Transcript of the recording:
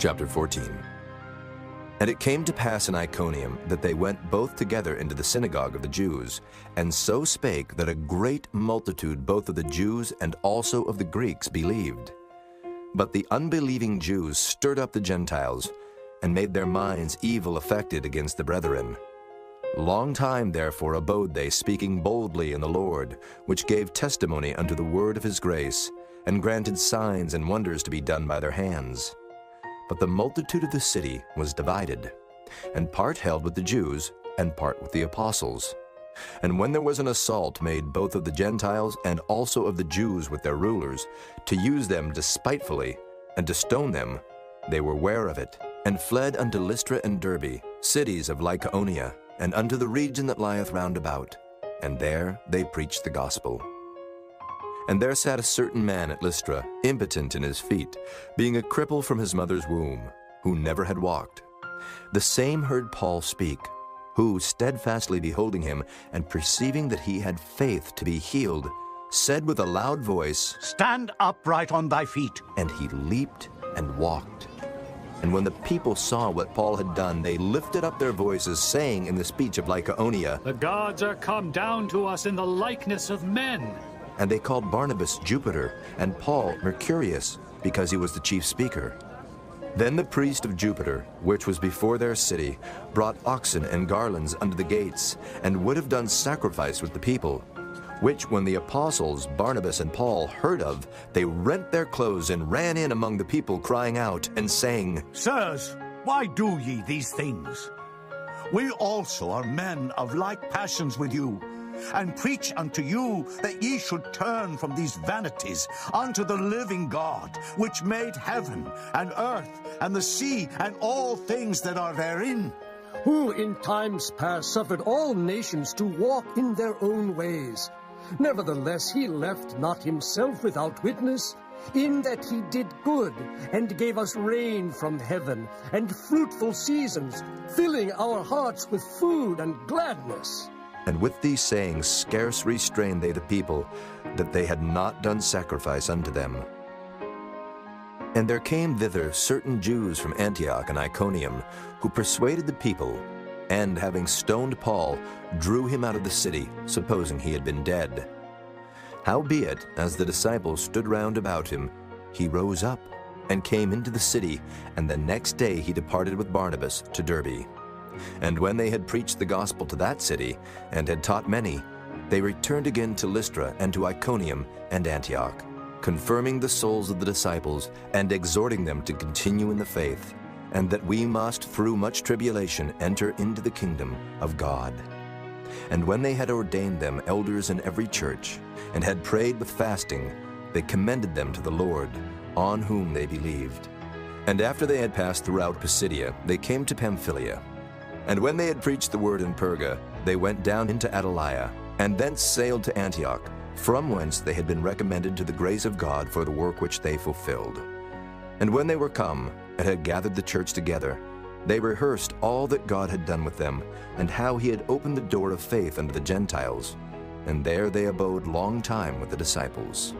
Chapter 14. And it came to pass in Iconium that they went both together into the synagogue of the Jews, and so spake that a great multitude both of the Jews and also of the Greeks believed. But the unbelieving Jews stirred up the Gentiles, and made their minds evil affected against the brethren. Long time therefore abode they, speaking boldly in the Lord, which gave testimony unto the word of his grace, and granted signs and wonders to be done by their hands. But the multitude of the city was divided, and part held with the Jews, and part with the apostles. And when there was an assault made both of the Gentiles and also of the Jews with their rulers, to use them despitefully, and to stone them, they were ware of it, and fled unto Lystra and Derbe, cities of Lycaonia, and unto the region that lieth round about. And there they preached the gospel. And there sat a certain man at Lystra, impotent in his feet, being a cripple from his mother's womb, who never had walked. The same heard Paul speak, who, steadfastly beholding him, and perceiving that he had faith to be healed, said with a loud voice, Stand upright on thy feet. And he leaped and walked. And when the people saw what Paul had done, they lifted up their voices, saying in the speech of Lycaonia, The gods are come down to us in the likeness of men. And they called Barnabas Jupiter, and Paul Mercurius, because he was the chief speaker. Then the priest of Jupiter, which was before their city, brought oxen and garlands unto the gates, and would have done sacrifice with the people, which when the apostles Barnabas and Paul heard of, they rent their clothes and ran in among the people, crying out and saying, Sirs, why do ye these things? We also are men of like passions with you, and preach unto you that ye should turn from these vanities unto the living God, which made heaven and earth and the sea and all things that are therein, who in times past suffered all nations to walk in their own ways. Nevertheless he left not himself without witness, in that he did good, and gave us rain from heaven, and fruitful seasons, filling our hearts with food and gladness. And with these sayings scarce restrained they the people, that they had not done sacrifice unto them. And there came thither certain Jews from Antioch and Iconium, who persuaded the people, and having stoned Paul, drew him out of the city, supposing he had been dead. Howbeit, as the disciples stood round about him, he rose up, and came into the city, and the next day he departed with Barnabas to Derbe. And when they had preached the gospel to that city, and had taught many, they returned again to Lystra and to Iconium and Antioch, confirming the souls of the disciples, and exhorting them to continue in the faith, and that we must through much tribulation enter into the kingdom of God. And when they had ordained them elders in every church, and had prayed with fasting, they commended them to the Lord, on whom they believed. And after they had passed throughout Pisidia, they came to Pamphylia. And when they had preached the word in Perga, they went down into Attalia, and thence sailed to Antioch, from whence they had been recommended to the grace of God for the work which they fulfilled. And when they were come, and had gathered the church together, they rehearsed all that God had done with them, and how he had opened the door of faith unto the Gentiles. And there they abode long time with the disciples.